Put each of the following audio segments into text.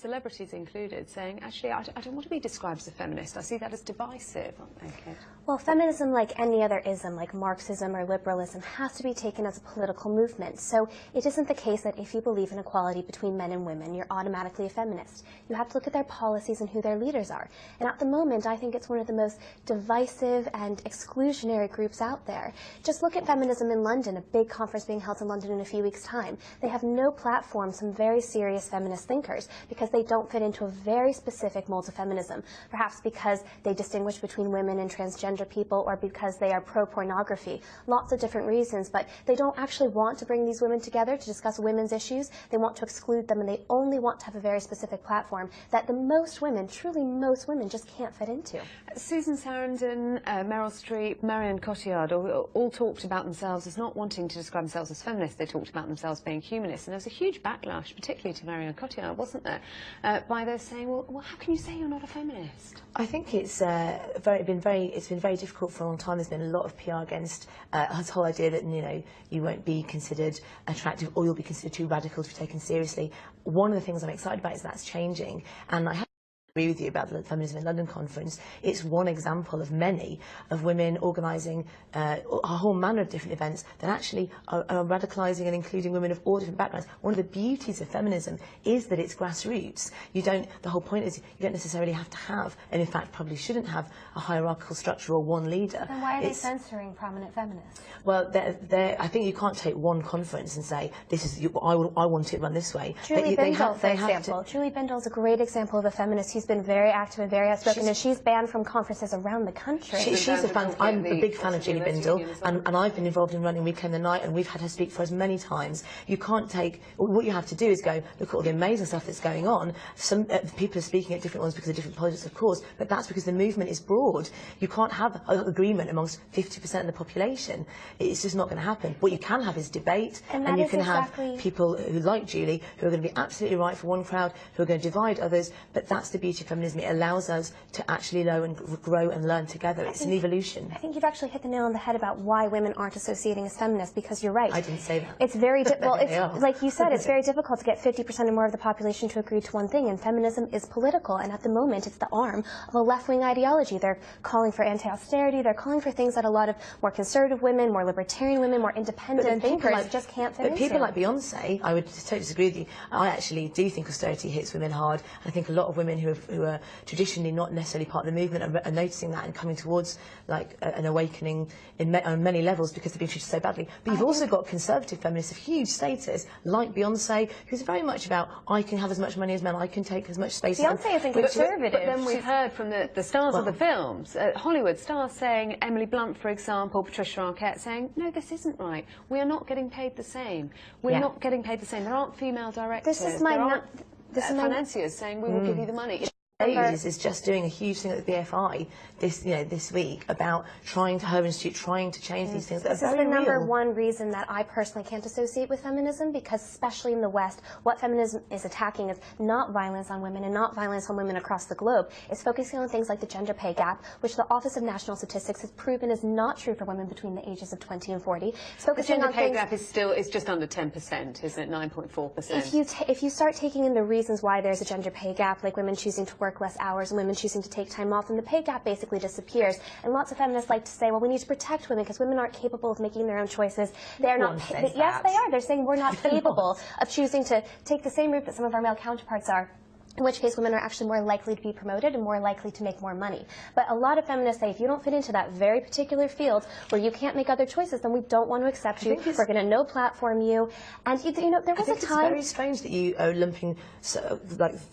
celebrities included, saying, actually, I don't want to be described as a feminist. I see that as divisive. Okay. Well, feminism, like any other ism, like Marxism or liberalism, has to be taken as a political movement. So it isn't the case that if you believe in equality between men and women, you're automatically a feminist. You have to look at their policies and who their leaders are. And at the moment, I think it's one of the most divisive and exclusionary groups out there. Just look at feminism in London, a big conference being held in London in a few weeks' time. They have no platform, some very serious feminist thinkers, because they don't fit into a very specific mold of feminism. Perhaps because they distinguish between women and transgender people, or because they are pro-pornography. Lots of different reasons, but they don't actually want to bring these women together to discuss women's issues. They want to exclude them, and they only want to have a very specific platform that the most women, truly most women, just can't fit into. Susan Sarandon, Meryl Streep, Marion Cotillard all talked about themselves as not wanting to describe themselves as feminists. They talked about themselves being humanists, and there was a huge backlash, particularly to Marion Cotillard, wasn't there, by those saying, well, how can you say you're not a feminist? I think it's been very difficult for a long time. There's been a lot of PR against this whole idea that, you know, you won't be considered attractive or you'll be considered too radical to be taken seriously. One of the things I'm excited about is that's changing, and I agree with you about the Feminism in London conference. It's one example of many of women organising a whole manner of different events that actually are radicalising and including women of all different backgrounds. One of the beauties of feminism is that it's grassroots. The whole point is you don't necessarily have to have, and in fact probably shouldn't have, a hierarchical structure or one leader. Then why are they censoring prominent feminists? Well, I think you can't take one conference and say, this is, I want it run this way. Julie Bindel, for example. Julie Bindel is a great example of a feminist who's been very active and very outspoken, and she's banned from conferences around the country. She's a fan. I'm a big fan of Julie Bindel, and I've been involved in running Reclaim the Night, and we've had her speak for us many times. You can't take, what you have to do is go, look at all the amazing stuff that's going on. Some people are speaking at different ones because of different politics, of course, but that's because the movement is broad. You can't have an agreement amongst 50% of the population. It's just not going to happen. What you can have is debate, and you can have people who, like Julie, who are going to be absolutely right for one crowd, who are going to divide others, but that's the beauty of feminism. It allows us to actually grow and learn together. It's an evolution. I think you've actually hit the nail on the head about why women aren't associating as feminists, because you're right. I didn't say that. It's very well, it's like you said, it's very difficult to get 50% or more of the population to agree to one thing, and feminism is political, and at the moment it's the arm of a left-wing ideology. They're calling for anti-austerity, they're calling for things that a lot of more conservative women, more libertarian women, more independent thinkers just can't fit into. People like Beyonce, I would totally disagree with you. I actually do think austerity hits women hard. I think a lot of women who are traditionally not necessarily part of the movement are noticing that and coming towards like an awakening on many levels because they've been treated so badly. But you've also got conservative feminists of huge status, like Beyonce, who's very much about, I can have as much money as men, I can take as much space. Beyonce isn't conservative. But then we've heard from the stars of the films, Hollywood stars saying, Emily Blunt, for example, Patricia Arquette saying, no, this isn't right. We are not getting paid the same. We're not getting paid the same. There aren't female directors. Financiers saying, we will give you the money. Is just doing a huge thing at the BFI this week about her institute trying to change these things. This is the number one reason that I personally can't associate with feminism, because especially in the West, what feminism is attacking is not violence on women and not violence on women across the globe. It's focusing on things like the gender pay gap, which the Office of National Statistics has proven is not true for women between the ages of 20 and 40. It's focusing the gender on pay gap is just under 10%, isn't it? 9.4%. If you start taking in the reasons why there's a gender pay gap, like women choosing to work less hours and women choosing to take time off, and the pay gap basically disappears. And lots of feminists like to say, well, we need to protect women because women aren't capable of making their own choices. They're not. Yes, they are. They're saying we're not capable of choosing to take the same route that some of our male counterparts are. In which case women are actually more likely to be promoted and more likely to make more money. But a lot of feminists say if you don't fit into that very particular field where you can't make other choices, then we don't want to accept you, we're going to no platform you. And you know, there was a time... It's very strange that you are lumping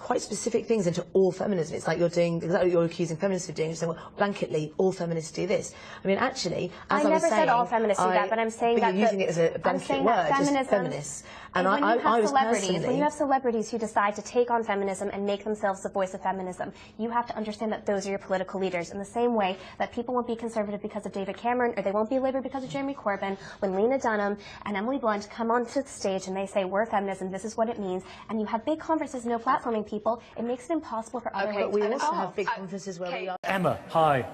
quite specific things into all feminism. It's like you're doing exactly what you're accusing feminists of doing. You're saying, well, blanketly, all feminists do this. I mean, actually, as I was saying... I never said all feminists do that, but I'm saying that... You're using it as a blanket word, just feminists. And when you have celebrities who decide to take on feminism and make themselves the voice of feminism, you have to understand that those are your political leaders. In the same way that people won't be conservative because of David Cameron, or they won't be Labour because of Jeremy Corbyn, when Lena Dunham and Emily Blunt come onto the stage and they say, we're feminism, this is what it means, and you have big conferences, no platforming people, it makes it impossible for other but we also have big conferences where we are... Emma, hi.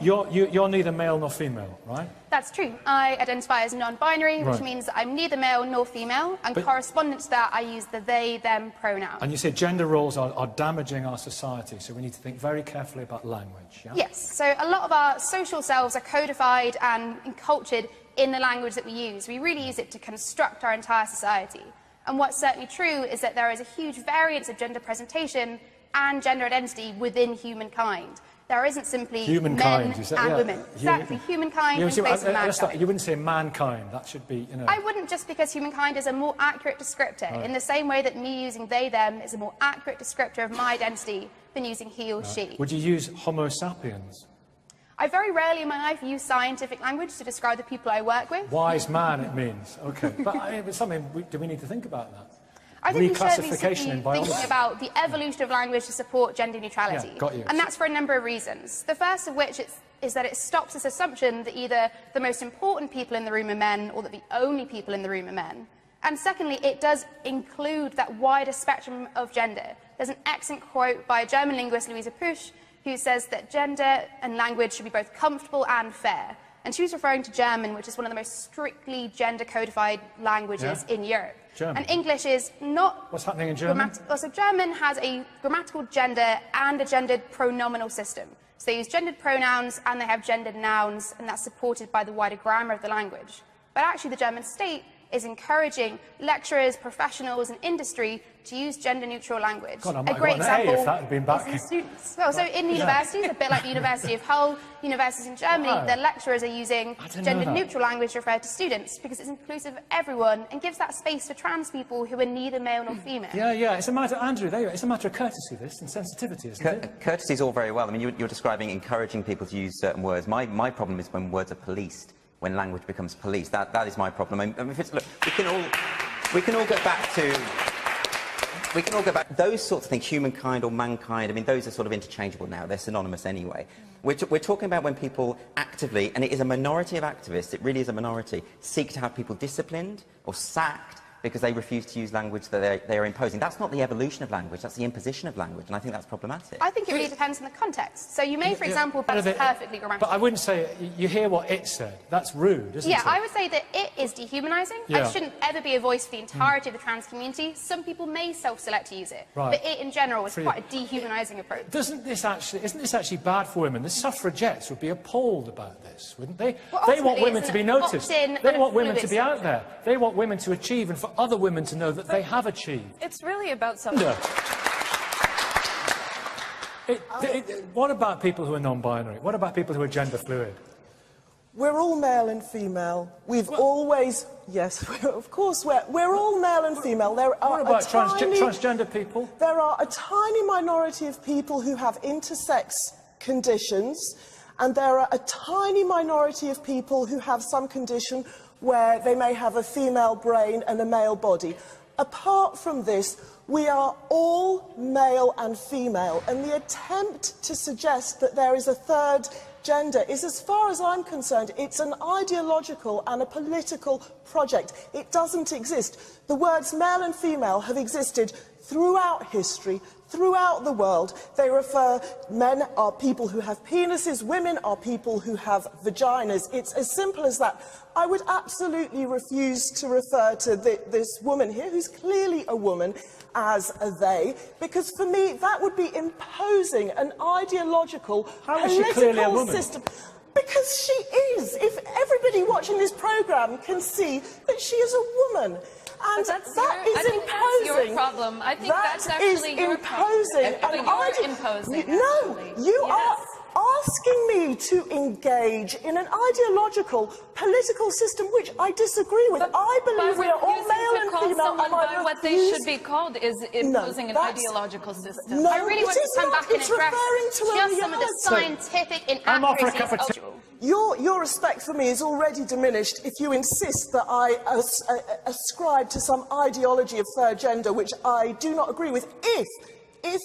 You're neither male nor female, right? That's true. I identify as non-binary, which means that I'm neither male nor female, and correspondent to that, I use the they, them pronoun. And you say gender roles are damaging our society, so we need to think very carefully about language, yeah? Yes, so a lot of our social selves are codified and encultured in the language that we use. We really use it to construct our entire society. And what's certainly true is that there is a huge variance of gender presentation and gender identity within humankind. There isn't simply humankind, men and women. Exactly, humankind in place of mankind. You wouldn't say mankind, that should be, you know... I wouldn't, just because humankind is a more accurate descriptor, in the same way that me using they, them is a more accurate descriptor of my identity than using he or she. Would you use homo sapiens? I very rarely in my life use scientific language to describe the people I work with. Wise man, it means. OK. But it's something, do we need to think about that? I think we should be thinking about the evolution of language to support gender neutrality. Yeah, got you. And that's for a number of reasons. The first of which is that it stops this assumption that either the most important people in the room are men or that the only people in the room are men. And secondly, it does include that wider spectrum of gender. There's an excellent quote by German linguist Louisa Pusch, who says that gender and language should be both comfortable and fair. And she was referring to German, which is one of the most strictly gender-codified languages in Europe. German. And English is not... What's happening in German? So German has a grammatical gender and a gendered pronominal system. So they use gendered pronouns and they have gendered nouns, and that's supported by the wider grammar of the language. But actually the German state is encouraging lecturers, professionals and industry to use gender-neutral language. God, I might have got an A if that had been back. Students. Well, so in universities, a bit like the University of Hull, universities in Germany, their lecturers are using gender-neutral language to refer to students because it's inclusive of everyone and gives that space for trans people who are neither male nor female. Yeah, it's a matter, Andrew, there you are. It's a matter of courtesy, this, and sensitivity, isn't it? Courtesy is all very well. I mean, you're describing encouraging people to use certain words. My problem is when words are policed, when language becomes policed. That is my problem. I mean, look, we can all get back to... We can all go back. Those sorts of things, humankind or mankind, I mean, those are sort of interchangeable now. They're synonymous anyway. We're talking about when people actively, and it is a minority of activists, it really is a minority, seek to have people disciplined or sacked because they refuse to use language that they are imposing. That's not the evolution of language, that's the imposition of language, and I think that's problematic. I think it really depends on the context. So you may, for example, that's perfectly grammatical. But I wouldn't say, you hear what it said. That's rude, isn't it? Yeah, I would say that it is dehumanising. Yeah. It shouldn't ever be a voice for the entirety of the trans community. Some people may self-select to use it, but it in general is quite a dehumanising approach. Isn't this actually bad for women? The suffragettes would be appalled about this, wouldn't they? Well, they want women to be noticed. They want women to be out there. They want women to achieve, and for other women to know that they have achieved. It's really about What about people who are non-binary? What about people who are gender fluid? We're all male and female. We've always... Yes, of course, we're all male and female. There are what about transgender people? There are a tiny minority of people who have intersex conditions, and there are a tiny minority of people who have some condition where they may have a female brain and a male body. Apart from this, we are all male and female, and the attempt to suggest that there is a third gender is, as far as I'm concerned, it's an ideological and a political project. It doesn't exist. The words male and female have existed throughout history, throughout the world. They refer, men are people who have penises, women are people who have vaginas. It's as simple as that. I would absolutely refuse to refer to this woman here, who's clearly a woman, as a they, because for me that would be imposing an ideological political system. Because she is. If everybody watching this programme can see that she is a woman. And that's imposing. Your problem. I think that's actually your imposing. problem. But you're imposing. No, you are asking me to engage in an ideological, political system which I disagree with. I believe we are all male and female. By what they should be called is imposing an ideological system. No, I really want to come back and address just some of the scientific inaccuracies. Your respect for me is already diminished if you insist that I ascribe to some ideology of third gender, which I do not agree with. If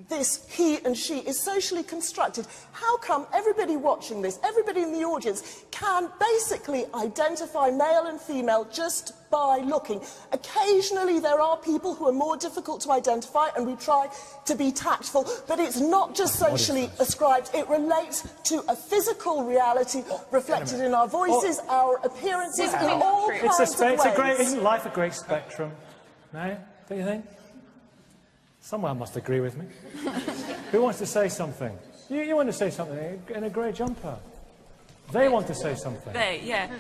this he and she is socially constructed, how come everybody watching this, everybody in the audience, can basically identify male and female just by looking? Occasionally there are people who are more difficult to identify, and we try to be tactful, but it's not just socially ascribed, it relates to a physical reality reflected in our voices, our appearances, in all kinds of ways. Isn't life a great spectrum? No? Don't you think? Someone must agree with me. Who wants to say something? You want to say something in a grey jumper. They want to say something. They, yeah.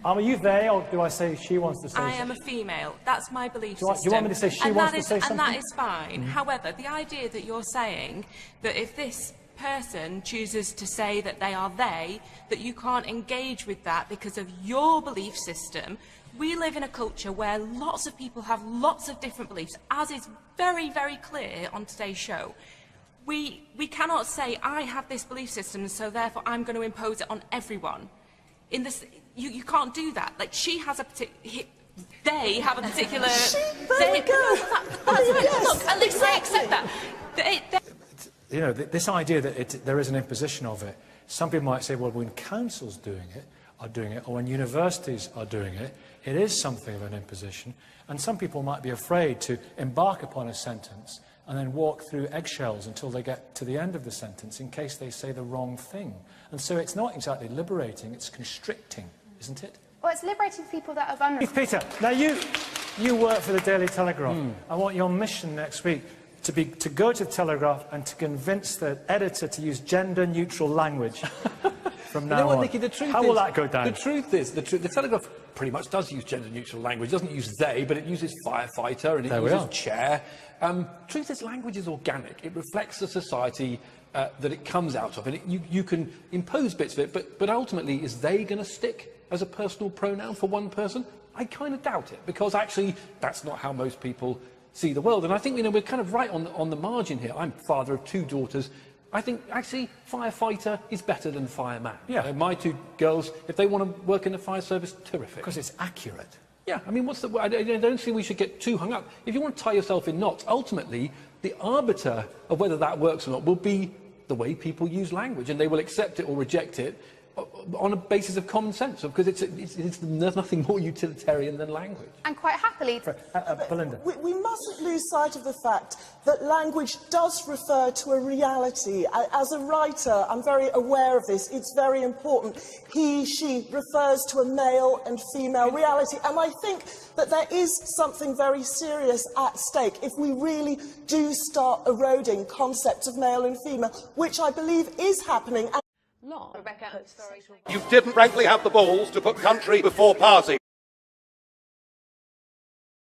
Are you they, or do I say she wants to say something? I am a female. That's my belief system. Do you want me to say she wants to say something? And that is fine. However, the idea that you're saying that if this person chooses to say that they are they, that you can't engage with that because of your belief system. We live in a culture where lots of people have lots of different beliefs, as is very, very clear on today's show. We cannot say, I have this belief system, so therefore I'm going to impose it on everyone. In this, you can't do that. Like, she has a particular... They have a particular... There we go. Look, at least I accept that. You know, this idea that there is an imposition of it, some people might say, well, when councils are doing it, or when universities are doing it, it is something of an imposition. And some people might be afraid to embark upon a sentence and then walk through eggshells until they get to the end of the sentence in case they say the wrong thing. And so it's not exactly liberating, it's constricting, isn't it? Well, it's liberating people that are vulnerable. Peter, now you work for the Daily Telegraph. I want your mission next week to go to the Telegraph and to convince the editor to use gender-neutral language from now on. Nicky, How will that go down? The truth is, the Telegraph pretty much does use gender-neutral language. It doesn't use they, but it uses firefighter and it uses chair. Truth is, language is organic. It reflects the society that it comes out of, and you can impose bits of it, but ultimately, is they going to stick as a personal pronoun for one person? I kind of doubt it, because actually, that's not how most people see the world. And I think, we're kind of right on the margin here. I'm father of 2 daughters. I think, actually, firefighter is better than fireman. Yeah. My 2 girls, if they want to work in the fire service, terrific. Because it's accurate. Yeah, I mean, I don't think we should get too hung up. If you want to tie yourself in knots, ultimately, the arbiter of whether that works or not will be the way people use language, and they will accept it or reject it on a basis of common sense, because there's nothing more utilitarian than language. And quite happily... Belinda. We mustn't lose sight of the fact that language does refer to a reality. As a writer, I'm very aware of this. It's very important. He, she refers to a male and female reality. And I think that there is something very serious at stake if we really do start eroding concepts of male and female, which I believe is happening. Rebecca, sorry. You didn't frankly have the balls to put country before party.